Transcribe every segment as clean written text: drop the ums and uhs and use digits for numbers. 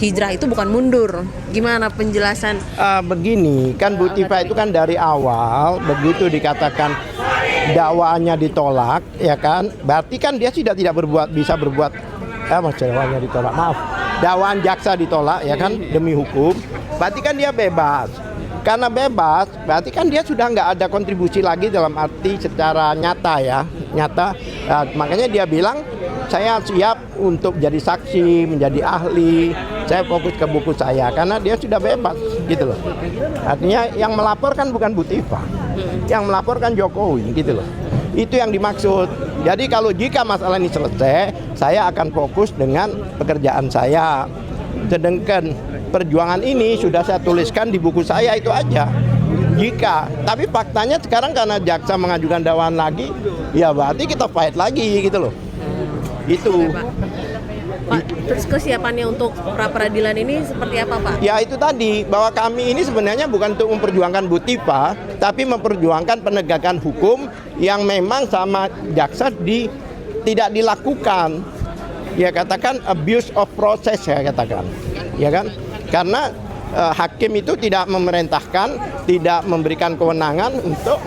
hijrah itu bukan mundur. Gimana penjelasan? Begini, kan Bu Tifa itu kan dari awal begitu dikatakan dakwaannya ditolak, ya kan? Berarti kan dia tidak bisa berbuat dakwaannya ditolak. Maaf. Dakwaan jaksa ditolak, ya kan, demi hukum. Berarti kan dia bebas. Karena bebas, berarti kan dia sudah nggak ada kontribusi lagi dalam arti secara nyata ya, nyata. Makanya dia bilang, saya siap untuk jadi saksi, menjadi ahli, saya fokus ke buku saya, karena dia sudah bebas, gitu loh. Artinya yang melaporkan bukan Bu Tifa, yang melaporkan Jokowi, gitu loh. Itu yang dimaksud. Jadi kalau jika masalah ini selesai, saya akan fokus dengan pekerjaan saya. Sedangkan perjuangan ini sudah saya tuliskan di buku saya, itu aja. Tapi faktanya sekarang karena jaksa mengajukan dakwaan lagi, ya berarti kita fight lagi, gitu loh. Itu. Pak, terus kesiapannya untuk pra peradilan ini seperti apa, Pak? Ya itu tadi, bahwa kami ini sebenarnya bukan untuk memperjuangkan Bu Tifa, tapi memperjuangkan penegakan hukum yang memang sama jaksa tidak dilakukan. Ya katakan abuse of process, saya katakan, ya kan? Karena hakim itu tidak memerintahkan, tidak memberikan kewenangan untuk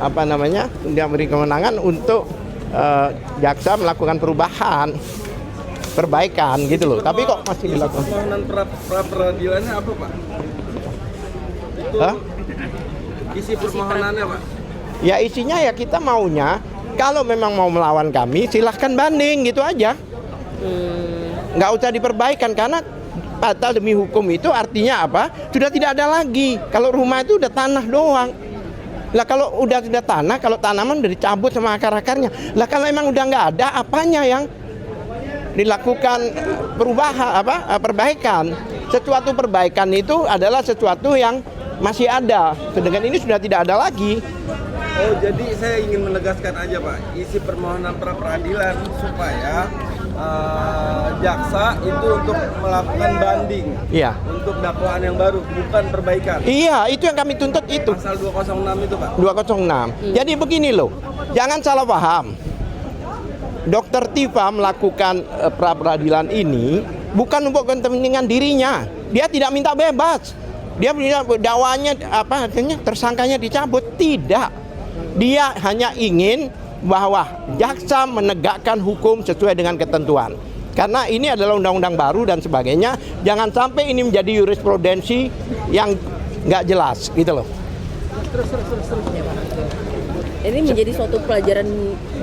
tidak memberi kewenangan untuk jaksa melakukan perbaikan gitu loh. Tapi kok masih dilakukan? Permohonan pra peradilannya apa, Pak? Isi permohonannya, Pak? Ya isinya ya kita maunya, kalau memang mau melawan kami, silahkan banding, gitu aja. Nggak usah diperbaikan, karena batal demi hukum itu artinya apa? Sudah tidak ada lagi. Kalau rumah itu udah tanah doang. Lah kalau udah tanah, kalau tanaman udah dicabut sama akar-akarnya. Lah kalau memang udah nggak ada, apanya yang dilakukan perbaikan? Sesuatu perbaikan itu adalah sesuatu yang masih ada. Sedangkan ini sudah tidak ada lagi. Oh, jadi saya ingin menegaskan aja, Pak, isi permohonan pra peradilan supaya jaksa itu untuk melakukan banding, Iya. untuk dakwaan yang baru, bukan perbaikan. Iya, itu yang kami tuntut itu. Pasal 206 itu, Pak. 206. Jadi begini loh, jangan salah paham. Dr. Tifa melakukan pra peradilan ini bukan untuk kepentingan dirinya. Dia tidak minta bebas. Dia minta dakwaannya tersangkanya dicabut. Tidak. Dia hanya ingin bahwa jaksa menegakkan hukum sesuai dengan ketentuan. Karena ini adalah undang-undang baru dan sebagainya. Jangan sampai ini menjadi jurisprudensi yang nggak jelas, gitu loh. Ini menjadi suatu pelajaran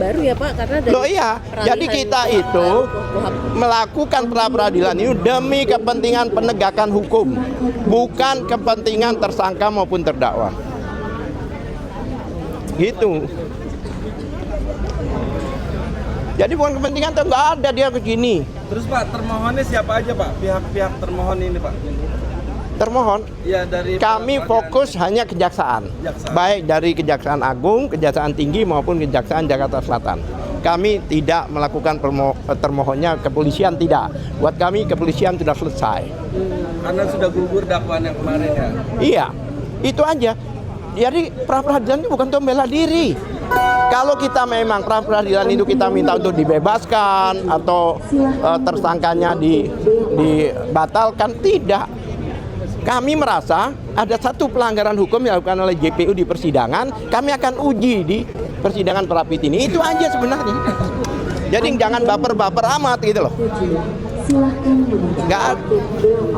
baru ya, Pak, karena dari Jadi kita itu melakukan pra peradilan ini demi kepentingan penegakan hukum, bukan kepentingan tersangka maupun terdakwa. Gitu. Jadi bukan kepentingan, nggak ada dia begini. Terus, Pak, termohonnya siapa aja, Pak? Pihak-pihak termohon ini, Pak? Termohon, ya, dari kami fokus hanya kejaksaan, baik dari Kejaksaan Agung, Kejaksaan Tinggi maupun Kejaksaan Jakarta Selatan. Kami tidak melakukan termohonnya kepolisian, tidak. Buat kami kepolisian sudah selesai. Karena sudah gugur dakwaan yang kemarin ya? Iya, itu aja. Jadi pra peradilan itu bukan untuk membela diri. Kalau kita memang pra peradilan itu kita minta untuk dibebaskan atau tersangkanya dibatalkan, tidak. Kami merasa ada satu pelanggaran hukum yang dilakukan oleh JPU di persidangan, kami akan uji di persidangan Prapit ini. Itu aja sebenarnya. Jadi jangan baper-baper amat gitu loh.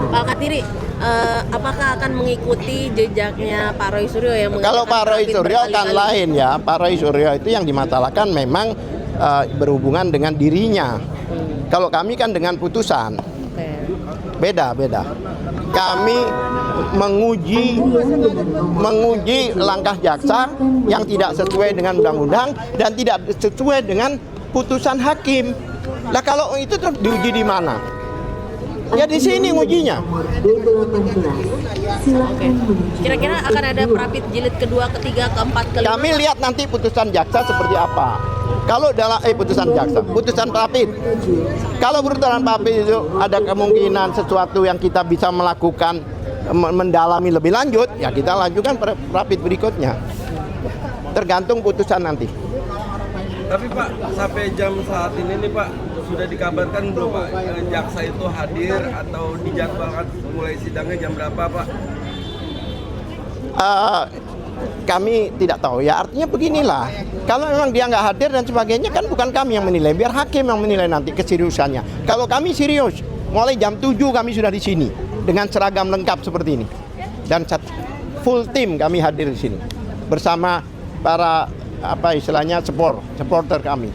Pak Katiri, apakah akan mengikuti jejaknya Pak Roy Suryo yang kalau Pak Roy Suryo kan lain ya. Pak Roy Suryo itu yang dimasalahkan memang berhubungan dengan dirinya. Kalau kami kan dengan putusan. Beda. Kami menguji langkah jaksa yang tidak sesuai dengan undang-undang dan tidak sesuai dengan putusan hakim. Lah kalau itu terus diuji di mana? Ya di sini ujinya. Kira-kira akan ada Prapit jilid kedua, ketiga, keempat, kelima? Kami lihat nanti putusan jaksa seperti apa. Kalau dalam putusan Prapit. Kalau putusan Prapit itu ada kemungkinan sesuatu yang kita bisa melakukan mendalami lebih lanjut, ya kita lanjutkan Prapit berikutnya. Tergantung putusan nanti. Tapi Pak, sampai jam saat ini nih Pak, sudah dikabarkan belum Pak? Jaksa itu hadir atau dijadwalkan mulai sidangnya jam berapa Pak? Kami tidak tahu ya, artinya beginilah, kalau memang dia nggak hadir dan sebagainya kan bukan kami yang menilai, biar hakim yang menilai nanti keseriusannya. Kalau kami serius, mulai jam 7 kami sudah di sini dengan seragam lengkap seperti ini dan full tim kami hadir di sini bersama para supporter kami.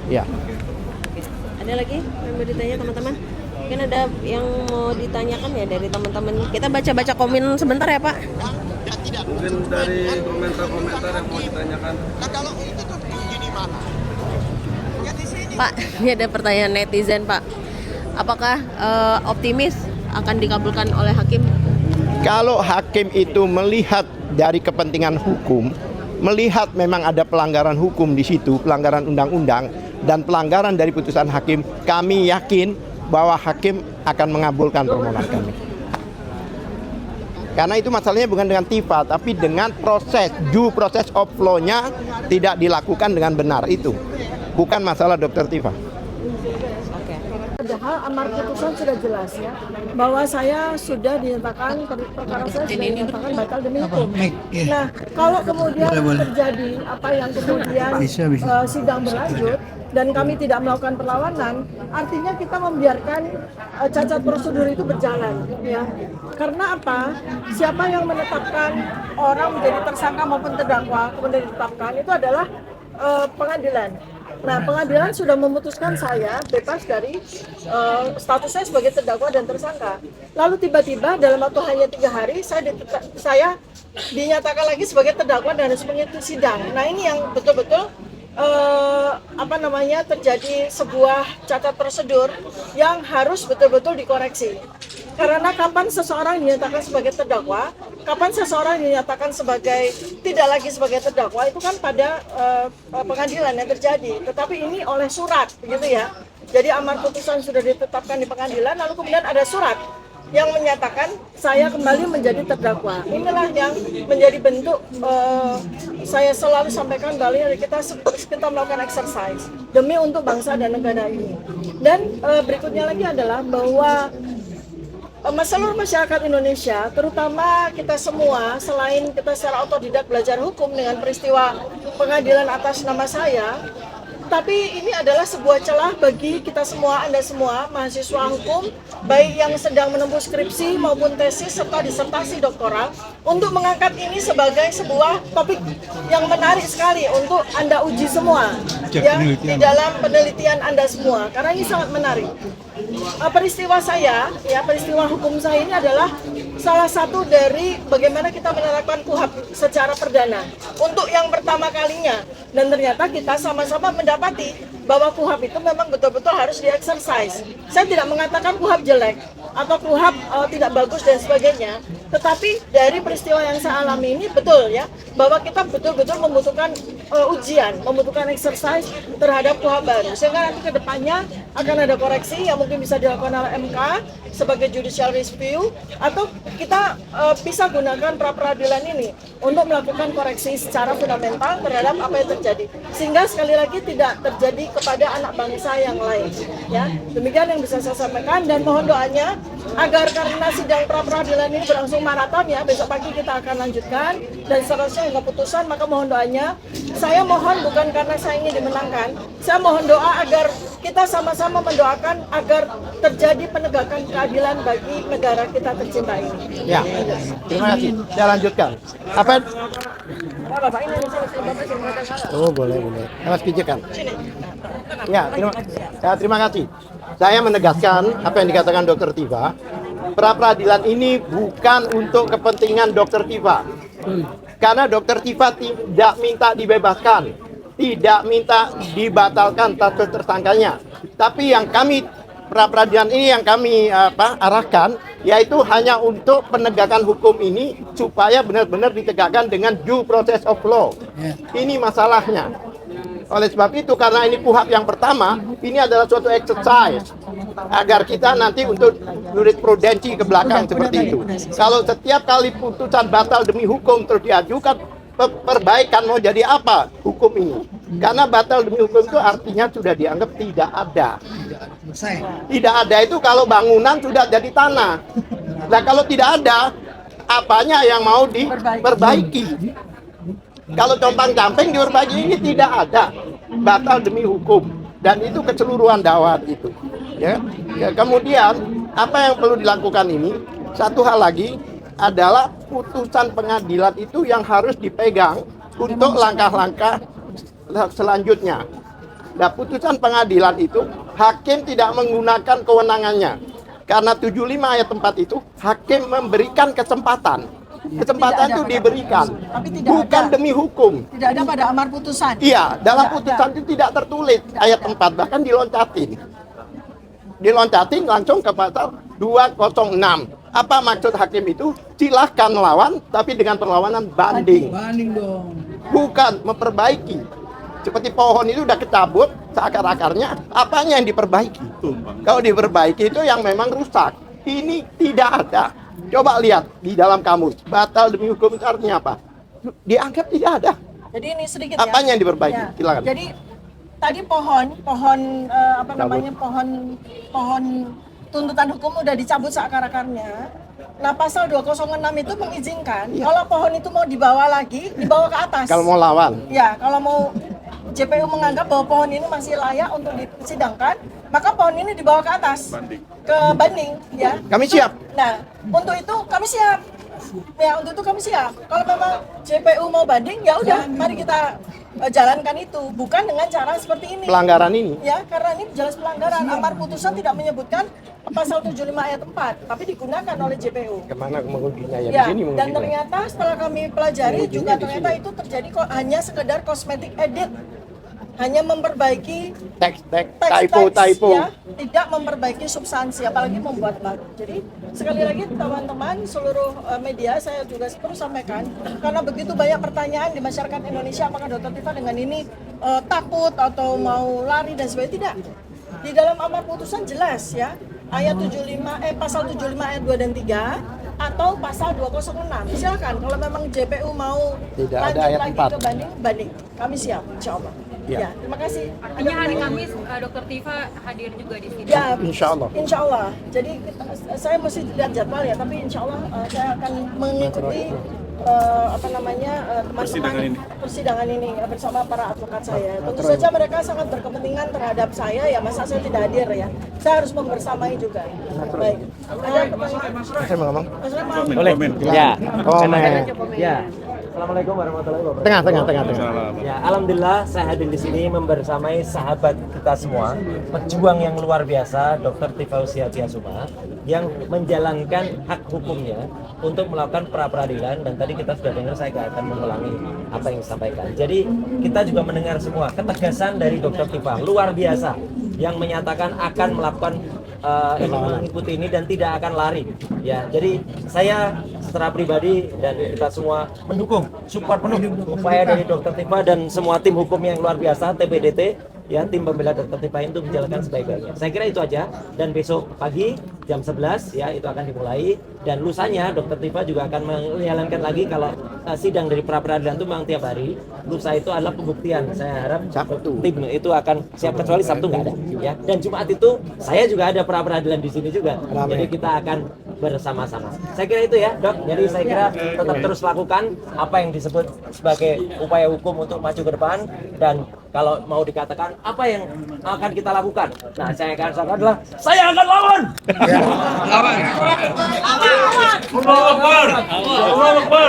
Ya. Ada lagi yang mau ditanya teman-teman? Mungkin ada yang mau ditanyakan ya dari teman-teman. Kita baca-baca komen sebentar ya Pak. Mungkin dari komentar-komentar yang mau ditanyakan. Pak, ini ada pertanyaan netizen Pak. Apakah optimis akan dikabulkan oleh hakim? Kalau hakim itu melihat dari kepentingan hukum, melihat memang ada pelanggaran hukum di situ, pelanggaran undang-undang dan pelanggaran dari putusan hakim, kami yakin bahwa hakim akan mengabulkan permohonan kami. Karena itu masalahnya bukan dengan TIFA, tapi dengan due process of law-nya tidak dilakukan dengan benar, itu bukan masalah Dr. TIFA. Padahal amar putusan sudah jelas ya, bahwa saya sudah dinyatakan, perkara saya sudah dinyatakan batal demi hukum. Nah, kalau kemudian terjadi apa yang kemudian sidang berlanjut dan kami tidak melakukan perlawanan, artinya kita membiarkan cacat prosedur itu berjalan ya. Karena apa? Siapa yang menetapkan orang menjadi tersangka maupun terdakwa kemudian ditetapkan itu adalah pengadilan. Nah, pengadilan sudah memutuskan saya bebas dari status saya sebagai terdakwa dan tersangka. Lalu tiba-tiba dalam waktu hanya 3 hari saya dinyatakan lagi sebagai terdakwa dan harus mengikuti sidang. Nah, ini yang betul-betul terjadi sebuah cacat prosedur yang harus betul-betul dikoreksi. Karena kapan seseorang dinyatakan sebagai terdakwa, kapan seseorang dinyatakan sebagai tidak lagi sebagai terdakwa itu kan pada pengadilan yang terjadi. Tetapi ini oleh surat, begitu ya. Jadi amar putusan sudah ditetapkan di pengadilan, lalu kemudian ada surat yang menyatakan saya kembali menjadi terdakwa. Inilah yang menjadi bentuk saya selalu sampaikan bahwa kita melakukan exercise demi untuk bangsa dan negara ini. Dan berikutnya lagi adalah bahwa seluruh masyarakat Indonesia, terutama kita semua, selain kita secara otodidak belajar hukum dengan peristiwa pengadilan atas nama saya, tapi ini adalah sebuah celah bagi kita semua, Anda semua, mahasiswa hukum, baik yang sedang menempuh skripsi maupun tesis serta disertasi doktoral, untuk mengangkat ini sebagai sebuah topik yang menarik sekali untuk Anda uji semua, ya, di dalam penelitian Anda semua, karena ini sangat menarik. Peristiwa saya, ya, peristiwa hukum saya ini adalah salah satu dari bagaimana kita menerapkan KUHP secara perdana untuk yang pertama kalinya, dan ternyata kita sama-sama mendapati bahwa KUHP itu memang betul-betul harus di-exercise. Saya tidak mengatakan KUHP jelek atau KUHP tidak bagus dan sebagainya, tetapi dari peristiwa yang saya alami ini betul ya, bahwa kita betul-betul membutuhkan ujian, membutuhkan exercise terhadap KUHP baru, sehingga nanti ke depannya akan ada koreksi yang mungkin bisa dilakukan oleh MK sebagai judicial review, atau kita bisa gunakan pra-peradilan ini untuk melakukan koreksi secara fundamental terhadap apa yang terjadi, sehingga sekali lagi tidak terjadi kepada anak bangsa yang lain. Ya, demikian yang bisa saya sampaikan, dan mohon doanya agar karena sidang pra-peradilan ini berlangsung maraton ya, besok pagi kita akan lanjutkan dan seterusnya hingga putusan, maka mohon doanya. Saya mohon bukan karena saya ingin dimenangkan, saya mohon doa agar kita sama-sama mendoakan agar terjadi penegakan keadilan bagi negara kita tercinta ini. Ya, terima kasih. Saya lanjutkan. Apa? Bapak ini Bapak. Oh, boleh. Mas pijekan. Ya, terima kasih. Saya menegaskan apa yang dikatakan Dr. Tifa. Pra-peradilan ini bukan untuk kepentingan Dr. Tifa. Karena Dr. Tifa tidak minta dibebaskan, tidak minta dibatalkan status tersangkanya. Tapi yang kami pra-peradilan ini yang kami arahkan yaitu hanya untuk penegakan hukum ini supaya benar-benar ditegakkan dengan due process of law. Ini masalahnya. Oleh sebab itu, karena ini KUHP yang pertama, ini adalah suatu exercise agar kita nanti untuk jurisprudensi ke belakang seperti itu. Kalau setiap kali putusan batal demi hukum terus diajukan, perbaikan mau jadi apa hukum ini? Karena batal demi hukum itu artinya sudah dianggap tidak ada. Tidak ada itu kalau bangunan sudah jadi tanah. Nah kalau tidak ada, apanya yang mau diperbaiki? Kalau compang-camping diperbaiki, ini tidak ada. Batal demi hukum. Dan itu keseluruhan dakwah itu. Ya. Kemudian apa yang perlu dilakukan ini? Satu hal lagi adalah putusan pengadilan itu yang harus dipegang untuk langkah-langkah selanjutnya. Nah, putusan pengadilan itu hakim tidak menggunakan kewenangannya. Karena 75 ayat 4 itu hakim memberikan kesempatan. Kesempatan itu diberikan, tapi tidak bukan ada. demi hukum. Tidak ada pada amar putusan. Iya, dalam Tidak putusan ada. itu tidak tertulis ayat 4, bahkan diloncatin. Diloncatin langsung ke pasal 206. Apa maksud hakim itu? Silahkan melawan, tapi dengan perlawanan banding. Banding dong. Bukan memperbaiki. Seperti pohon itu udah kecabut, seakar-akarnya, apanya yang diperbaiki? Kalau diperbaiki itu yang memang rusak. Ini tidak ada. Coba lihat di dalam kamus, batal demi hukum itu artinya apa? Dianggap tidak ada. Jadi ini sedikit Apanya ya. yang diperbaiki? Ya. Silakan. Jadi tadi pohon apa namanya pohon tuntutan hukum udah dicabut seakar-akarnya. Nah pasal 206 itu mengizinkan kalau pohon itu mau dibawa lagi, dibawa ke atas. Kalau mau lawan, Ya, kalau mau JPU menganggap bahwa pohon ini masih layak untuk disidangkan, maka pohon ini dibawa ke atas, ke banding, ya. kami siap. Nah, untuk itu kami siap. Ya, untuk itu kami siap. Kalau memang JPU mau banding, ya udah, mari kita jalankan itu, bukan dengan cara seperti ini. Pelanggaran ini. Ya, karena ini jelas pelanggaran. Amar putusan tidak menyebutkan pasal 75 ayat 4, tapi digunakan oleh JPU. Kemana mengujinya ya? Di Ya, sini dan mengujinya. ternyata setelah kami pelajari juga ternyata itu terjadi kok hanya sekedar cosmetic edit, hanya memperbaiki Teks, teks typo. ya, tidak memperbaiki substansi, apalagi membuat baru. Jadi sekali lagi teman-teman seluruh media saya juga perlu sampaikan karena begitu banyak pertanyaan di masyarakat Indonesia apakah Dr. Tifa dengan ini takut atau mau lari dan sebagainya. Tidak. Di dalam amar putusan jelas ya ayat 75 pasal 75 ayat 2 dan 3 atau pasal 206. Silakan kalau memang JPU mau Tidak ada lanjut ayat lagi 4. ke banding, kami siap insyaallah. Ya. Ya, terima kasih. Artinya hari Kamis Dr. Tifa hadir juga di sini. Ya, Insya Allah. Insya Allah. Jadi saya mesti lihat jadwal ya, tapi Insya Allah saya akan mengikuti teman-teman persidangan ini bersama para advokat saya. Tentu saja mereka sangat berkepentingan terhadap saya ya, masa saya tidak hadir ya. Saya harus membersamai juga. Baik. Ada pertanyaan? Saya mau ngomong. Mas Rama? Boleh? Ya. Komen. Ya. Assalamualaikum warahmatullahi wabarakatuh. Tengah. Ya, alhamdulillah saya hadir di sini membersamai sahabat kita semua, pejuang yang luar biasa, Dr. Tifa Usiatiasuma, yang menjalankan hak hukumnya untuk melakukan pra-peradilan, dan tadi kita sudah dengar, saya nggak akan mengulangi apa yang disampaikan. Jadi kita juga mendengar semua ketegasan dari Dr. Tifa luar biasa yang menyatakan akan melakukan mengikuti ini dan tidak akan lari. Ya, jadi saya secara pribadi dan kita semua mendukung, support penuh upaya dari Dr. Tifa dan semua tim hukum yang luar biasa, TPDT, ya, tim pembela Dr. Tifa itu menjalankan sebaik-baiknya. Saya kira itu aja, dan besok pagi jam 11 ya itu akan dimulai, dan lusanya Dr. Tifa juga akan menjalankan lagi kalau sidang dari pra-peradilan itu memang tiap hari. Lusa itu adalah pembuktian. Saya harap Sabtu. tim itu akan siap, kecuali Sabtu nggak ada ya. Dan Jumat itu saya juga ada pra-peradilan di sini juga. Jadi kita akan bersama-sama. Saya kira itu ya, Dok. Jadi saya kira tetap terus lakukan apa yang disebut sebagai upaya hukum untuk maju ke depan, dan kalau mau dikatakan apa yang akan kita lakukan, nah saya akan katakan adalah saya akan lawan.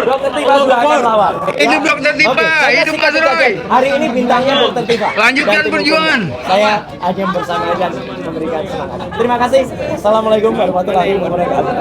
Dr. Tifa juga akan lawan. Hidup Dr. Tifa, Oke, saya hidup kasih Mas Roy. hari ini bintangnya Dr. Tifa. Lanjutkan Dan tim perjuangan. hukumnya. Saya akan bersama dan memberikan semangat. Terima kasih. Assalamualaikum warahmatullahi wabarakatuh.